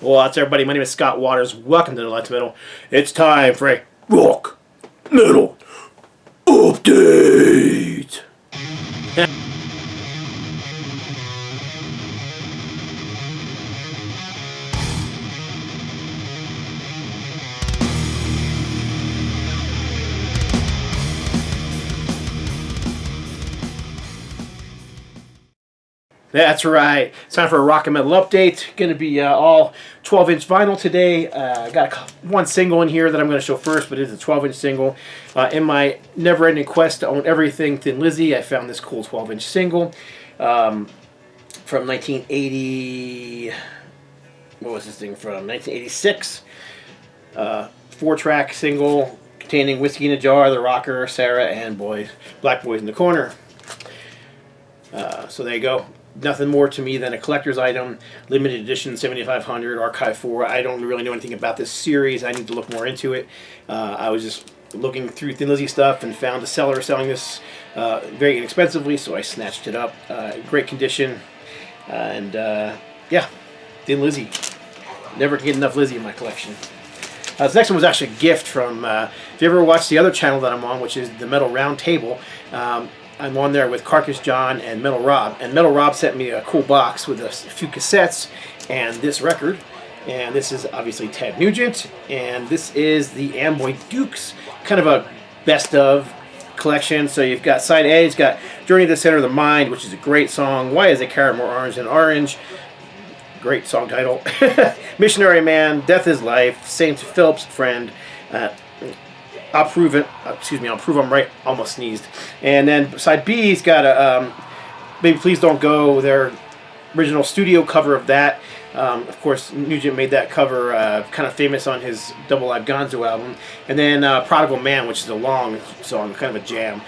Well, that's everybody. My name is Scott Waters. Welcome to the Nolifetilmetal Metal. It's time for a rock metal update. That's right. It's time for a rock and metal update. Going to be all 12-inch vinyl today. I got one single in here that I'm going to show first, but it is a 12-inch single. In my never-ending quest to own everything Thin Lizzy, I found this cool 12-inch single from 1980. What was this thing from? 1986. 4-track single containing Whiskey in a Jar, The Rocker, Sarah, and Black Boys in the Corner. So there you go. Nothing more to me than a collector's item, limited edition 7500 Archive 4. I don't really know anything about this series. I need to look more into it. I was just looking through Thin Lizzy stuff and found a seller selling this very inexpensively, so I snatched it up. Great condition. Yeah, Thin Lizzy. Never can get enough Lizzy in my collection. This next one was actually a gift from, if you ever watched the other channel that I'm on, which is the Metal Round Table, I'm on there with Carcass John and Metal Rob. And Metal Rob sent me a cool box with a few cassettes and this record. And this is obviously Ted Nugent. And this is the Amboy Dukes, kind of a best of collection. So you've got side A, it's got Journey to the Center of the Mind, which is a great song. Why is a carrot more orange than orange? Great song title. Missionary Man, Death is Life, St. Philip's Friend, I'll prove it. Excuse me. I'll prove I'm right. Almost sneezed. And then side B's got a Baby Please Don't Go. Their original studio cover of that. Of course, Nugent made that cover kind of famous on his Double Live Gonzo album. And then Prodigal Man, which is a long song, kind of a jam.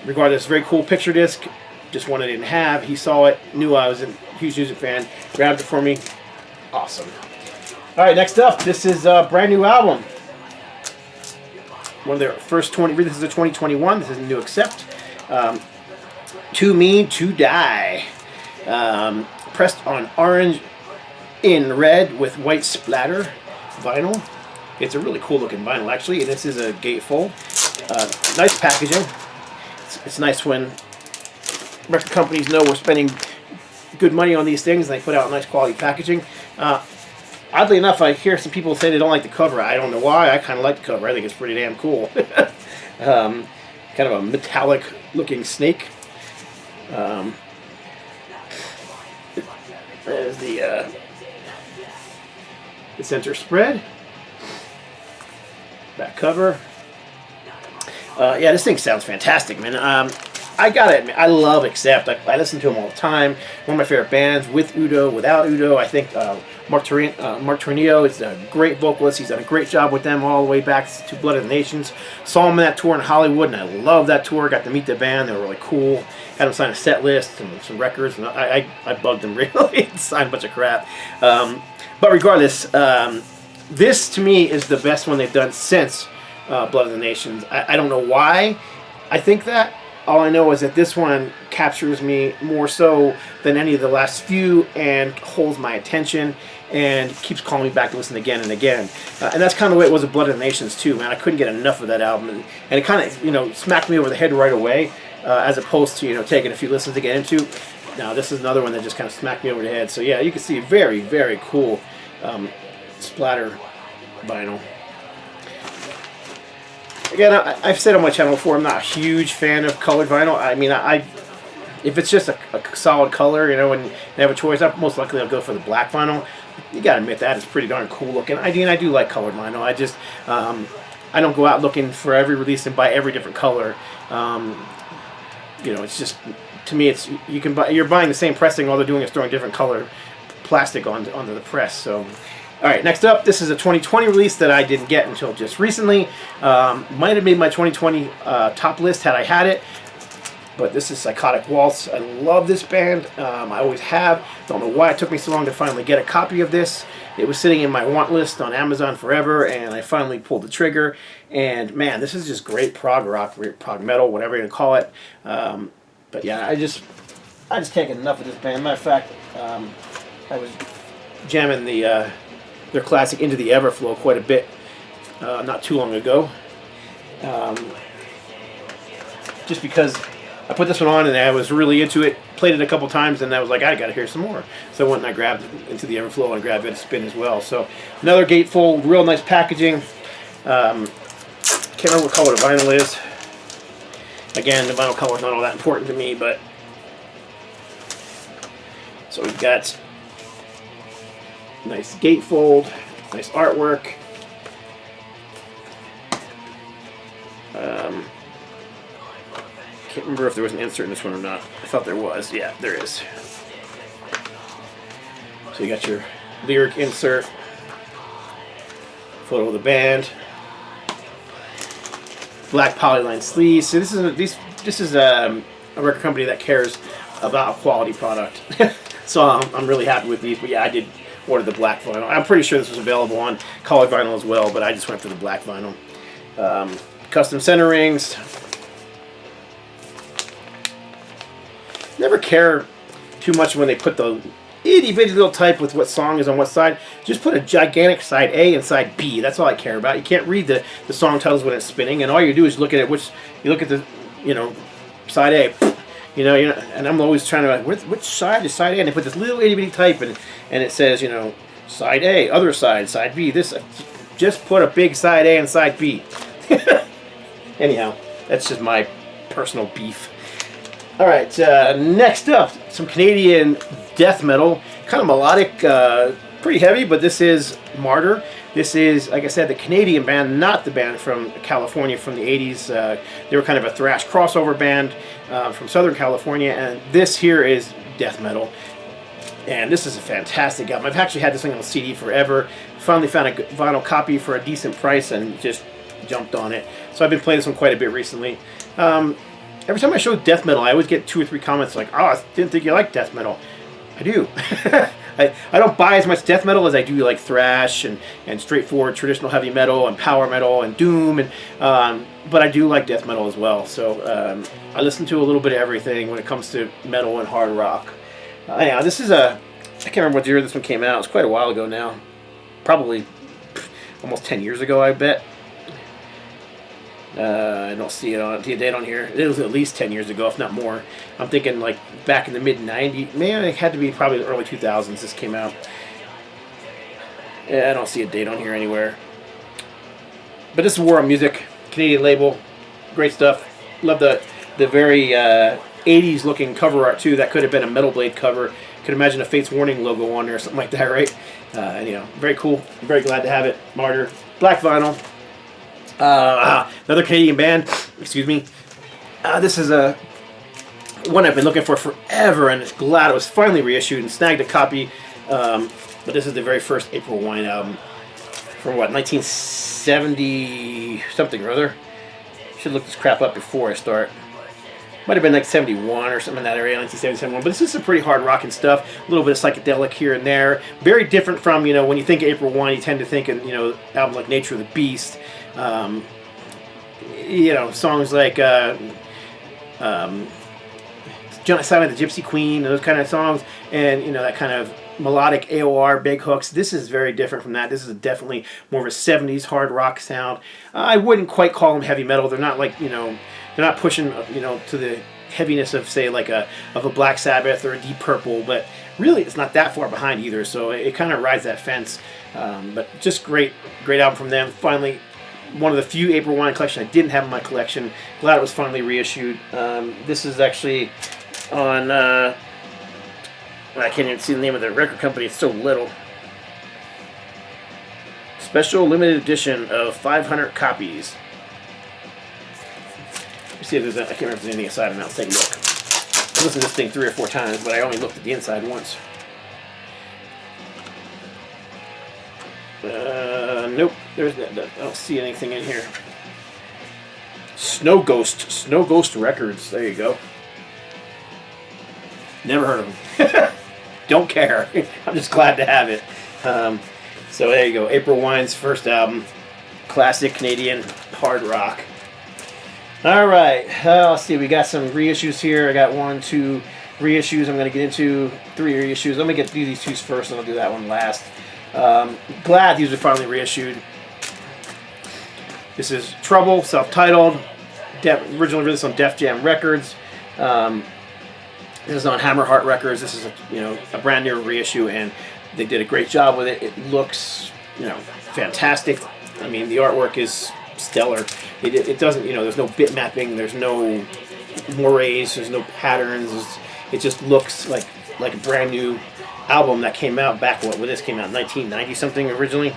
Regardless, very cool picture disc. Just one I didn't have. He saw it, knew I was a huge music fan, grabbed it for me. Awesome. All right, next up, this is a brand new album. One of their first 20. This is a 2021. This is a new Accept. Too Mean to Die. Pressed on orange in red with white splatter vinyl. It's a really cool looking vinyl actually, and this is a gatefold. Nice packaging. It's nice when record companies know we're spending good money on these things and they put out nice quality packaging. Oddly enough, I hear some people say they don't like the cover. I don't know why. I kind of like the cover. I think it's pretty damn cool. Kind of a metallic looking snake. There's the center spread. Back cover. Yeah, this thing sounds fantastic, man. I gotta admit, I love Accept. I listen to them all the time. One of my favorite bands, with Udo, without Udo. I think Mark Tornillo is a great vocalist. He's done a great job with them all the way back to Blood of the Nations. Saw him on that tour in Hollywood, and I love that tour. Got to meet the band. They were really cool. Had them sign a set list and some records, and I bugged them really and signed a bunch of crap. But regardless, this to me is the best one they've done since Blood of the Nations. I don't know why I think that. All I know is that this one captures me more so than any of the last few and holds my attention and keeps calling me back to listen again and again. And that's kind of the way it was with Blood of the Nations too, man. I couldn't get enough of that album. And it kind of, smacked me over the head right away as opposed to, taking a few listens to get into. Now, this is another one that just kind of smacked me over the head. So, yeah, you can see very, very cool splatter vinyl. Again, I've said on my channel before, I'm not a huge fan of colored vinyl. I mean, if it's just a solid color, and you have a choice, most likely I'll go for the black vinyl. You gotta admit that it's pretty darn cool looking. I do like colored vinyl. I don't go out looking for every release and buy every different color. It's just, to me, you're buying the same pressing. All they're doing is throwing different color plastic onto the press. So. Alright, next up, this is a 2020 release that I didn't get until just recently. Might have made my 2020 top list had I had it. But this is Psychotic Waltz. I love this band. I always have. Don't know why it took me so long to finally get a copy of this. It was sitting in my want list on Amazon forever, and I finally pulled the trigger. And man, this is just great prog rock, prog metal, whatever you're going to call it. But yeah, I just can't get enough of this band. Matter of fact, I was jamming the their classic Into the Everflow quite a bit not too long ago. Just because I put this one on and I was really into it, played it a couple times, and I was like, I gotta hear some more. So I went and I grabbed Into the Everflow and grabbed it a spin as well. So another gatefold, real nice packaging. Can't remember what color the vinyl is. Again, the vinyl color is not all that important to me, but so we've got nice gatefold, nice artwork. Can't remember if there was an insert in this one or not. I thought there was. Yeah, there is. So you got your lyric insert, photo of the band, black polyline sleeves. So this is a record company that cares about a quality product. So I'm really happy with these. But yeah, I did order the black vinyl. I'm pretty sure this was available on colored vinyl as well, but I just went for the black vinyl. Custom center rings. Never care too much when they put the itty bitty little type with what song is on what side. Just put a gigantic side A and side B. That's all I care about. You can't read the song titles when it's spinning, and all you do is look at it. You look at the side A. And I'm always trying to which side is side A, and they put this little itty bitty type and it says side A, other side B. This just put a big side A and side B. Anyhow, that's just my personal beef. All right, next up, some Canadian death metal, kind of melodic, pretty heavy, but this is Martyr. This is, like I said, the Canadian band, not the band from California from the 80s. They were kind of a thrash crossover band from Southern California, and this here is death metal. And this is a fantastic album. I've actually had this thing on CD forever. Finally found a vinyl copy for a decent price and just jumped on it. So I've been playing this one quite a bit recently. Every time I show death metal, I always get 2 or 3 comments like, "Oh, I didn't think you liked death metal." I do. I don't buy as much death metal as I do like thrash and straightforward traditional heavy metal and power metal and doom, but I do like death metal as well. So I listen to a little bit of everything when it comes to metal and hard rock. Anyhow, this is I can't remember what year this one came out. It was quite a while ago now. Probably almost 10 years ago, I bet. I don't see a date on here. It was at least 10 years ago, if not more. I'm thinking like back in the mid-90s. Man, it had to be probably the early 2000s this came out. Yeah, I don't see a date on here anywhere. But this is War on Music, Canadian label. Great stuff. Love the very 80s looking cover art too. That could have been a Metal Blade cover. Could imagine a Fates Warning logo on there or something like that, right? Very cool. I'm very glad to have it. Martyr. Black vinyl. Another Canadian band, excuse me. This is a one I've been looking for forever, and glad it was finally reissued and snagged a copy. But this is the very first April Wine album from 1970 something or other. Should look this crap up before I start. Might have been like 71 or something in that area, 1971. But this is some pretty hard rocking stuff. A little bit of psychedelic here and there. Very different from when you think of April Wine, you tend to think of albums like Nature of the Beast. Songs like Genocide of the Gypsy Queen, those kind of songs, and that kind of melodic AOR big hooks. This is very different from that. This is definitely more of a 70s hard rock sound. I wouldn't quite call them heavy metal. They're not like they're not pushing to the heaviness of say like a Black Sabbath or a Deep Purple, but really it's not that far behind either. So it kind of rides that fence. But just great album from them. Finally, one of the few April Wine collection I didn't have in my collection. Glad it was finally reissued. This is actually on, I can't even see the name of the record company, it's so little. Special limited edition of 500 copies. Let's see if there's I can't remember if there's anything inside. Let's take a look. I listened to this thing 3 or 4 times, but I only looked at the inside once. Nope, I don't see anything in here. Snow Ghost Records. There you go. Never heard of them. Don't care. I'm just glad to have it. So there you go. April Wine's first album, classic Canadian hard rock. All right, let's see. We got some reissues here. I got 1, 2 reissues. I'm going to get into 3 reissues. Let me get these 2 first, and I'll do that one last. Glad these are finally reissued. This is Trouble, self-titled, originally released on Def Jam Records. This is on Hammerheart Records. This is a brand new reissue, and they did a great job with it. It looks fantastic. I mean, the artwork is stellar. It doesn't there's no bit mapping. There's no mores. There's no patterns. It just looks like a brand new album that came out back when this came out, 1990 something originally.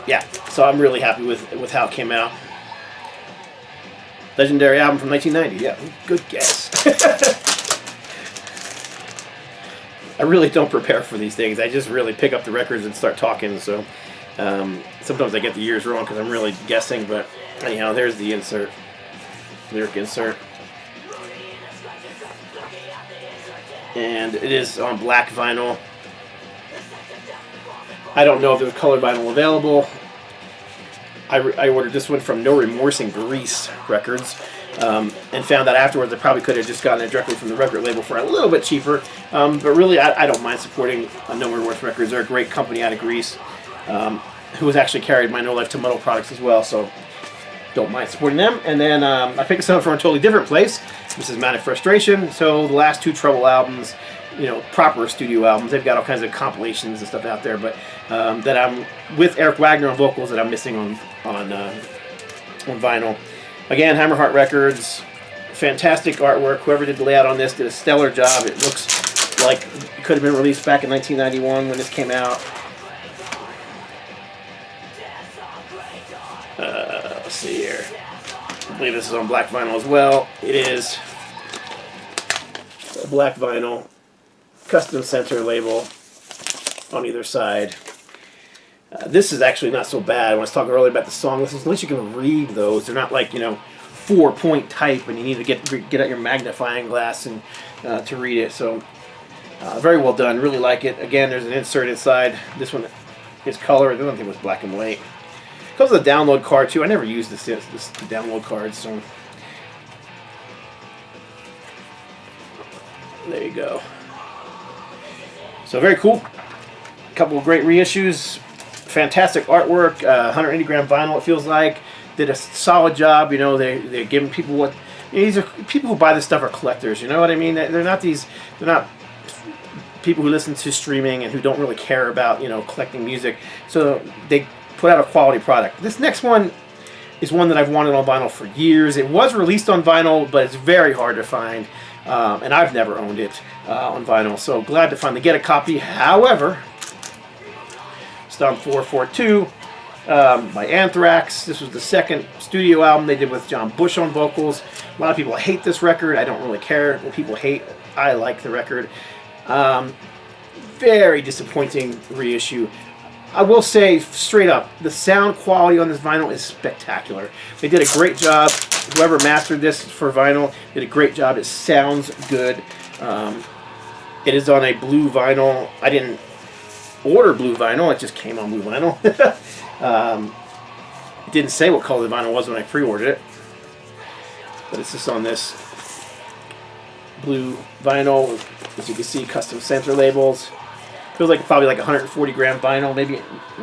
Yeah, so I'm really happy with how it came out. Legendary album from 1990. Yeah, good guess. I really don't prepare for these things. I just really pick up the records and start talking. So sometimes I get the years wrong because I'm really guessing. But anyhow, there's the insert, lyric insert. And it is on black vinyl. I don't know if there's colored vinyl available. I ordered this one from No Remorse in Greece Records, and found that afterwards I probably could have just gotten it directly from the record label for a little bit cheaper. But really, I don't mind supporting No Remorse Records. They're a great company out of Greece, who has actually carried my nolifetilmetal products as well, so don't mind supporting them. And then I picked this up from a totally different place. This is Manic Frustration. So the last two Trouble albums, proper studio albums. They've got all kinds of compilations and stuff out there, but that I'm with Eric Wagner on vocals that I'm missing on vinyl. Again, Hammerheart Records. Fantastic artwork. Whoever did the layout on this did a stellar job. It looks like it could have been released back in 1991 when this came out. Let's see here. I believe this is on black vinyl as well. It is a black vinyl, custom center label on either side. This is actually not so bad. When I was talking earlier about the song listings, at least you can read those. They're not like 4-point type, and you need to get out your magnifying glass and to read it. So very well done. Really like it. Again, there's an insert inside. This one is color. The other thing was black and white. Comes with a download card too. I never used this download card, so there you go. So very cool. A couple of great reissues. Fantastic artwork. 180 gram vinyl. It feels like did a solid job. They're giving people what these are. People who buy this stuff are collectors. You know what I mean? They're not people who listen to streaming and who don't really care about collecting music. So they put out a quality product. This next one is one that I've wanted on vinyl for years. It was released on vinyl, but it's very hard to find, and I've never owned it on vinyl, so glad to finally get a copy. However, Stomp 442 by Anthrax. This was the second studio album they did with John Bush on vocals. A lot of people hate this record. I don't really care what people hate. I like the record. Very disappointing reissue. I will say straight up, the sound quality on this vinyl is spectacular. They did a great job. Whoever mastered this for vinyl did a great job. It sounds good. It is on a blue vinyl. I didn't order blue vinyl. It just came on blue vinyl. It didn't say what color the vinyl was when I pre-ordered it. But it's just on this blue vinyl. As you can see, custom center labels. Feels like probably like 140 gram vinyl, maybe,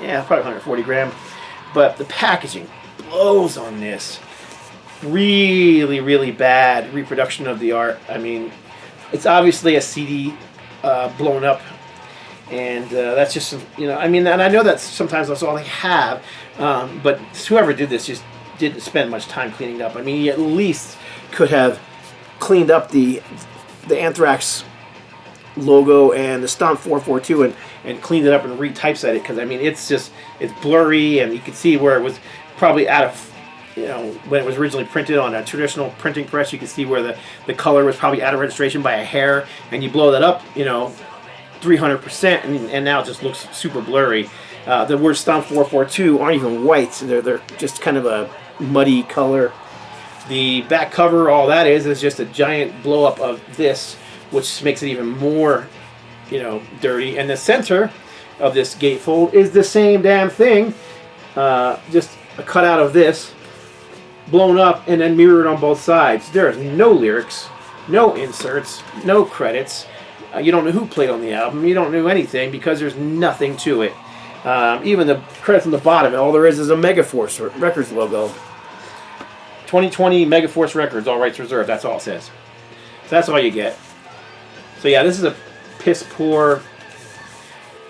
yeah, probably 140 gram. But the packaging blows on this. Really, really bad reproduction of the art. I mean, it's obviously a CD blown up, and that's just, I mean, and I know that sometimes that's all they have, but whoever did this just didn't spend much time cleaning it up. I mean, he at least could have cleaned up the Anthrax logo and the Stomp 442 and cleaned it up and retypeset it, because I mean it's blurry, and you can see where it was probably out of when it was originally printed on a traditional printing press. You can see where the color was probably out of registration by a hair, and you blow that up 300% and now it just looks super blurry. The words Stomp 442 aren't even white, so they're just kind of a muddy color. The back cover, all that is just a giant blow up of this, which makes it even more, dirty. And the center of this gatefold is the same damn thing, just a cutout of this, blown up and then mirrored on both sides. There is no lyrics, no inserts, no credits. You don't know who played on the album. You don't know anything because there's nothing to it. Even the credits on the bottom, all there is a Megaforce Records logo. 2020 Megaforce Records, all rights reserved. That's all it says. So that's all you get. So yeah, this is a piss poor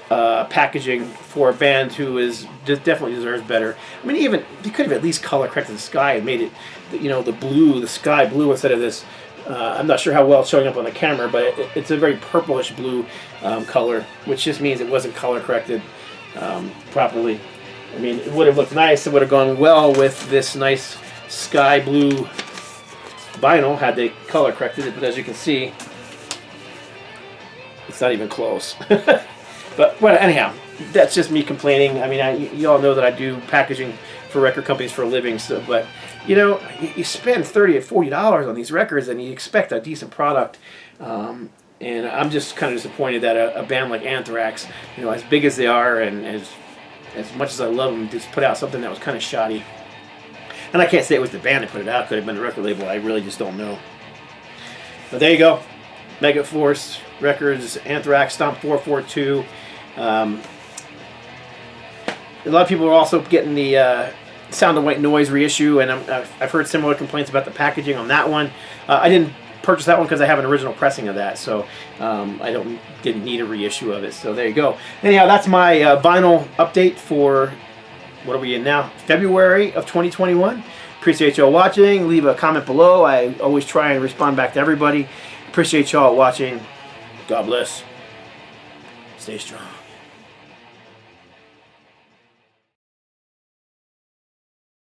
packaging for a band who is definitely deserves better. I mean, even you could have at least color corrected the sky and made it, you know, the sky blue instead of this. I'm not sure how well it's showing up on the camera, but it's a very purplish blue color, which just means it wasn't color corrected properly. I mean, it would have looked nice. It would have gone well with this nice sky blue vinyl had they color corrected it, but as you can see, it's not even close. But well, anyhow, that's just me complaining. I mean, you all know that I do packaging for record companies for a living. So, but you know, you spend $30 or $40 on these records, and you expect a decent product. And I'm just kind of disappointed that a band like Anthrax, you know, as big as they are, and as much as I love them, just put out something that was kind of shoddy. And I can't say it was the band that put it out. It could have been the record label. I really just don't know. But there you go. Megaforce Records, Anthrax, Stomp 442. A lot of people are also getting the Sound of White Noise reissue, and I've heard similar complaints about the packaging on that one. I didn't purchase that one because I have an original pressing of that, so I didn't need a reissue of it. So there you go. Anyhow, that's my vinyl update for, what are we in now? February of 2021. Appreciate y'all watching. Leave a comment below. I always try and respond back to everybody. Appreciate y'all watching. God bless. Stay strong.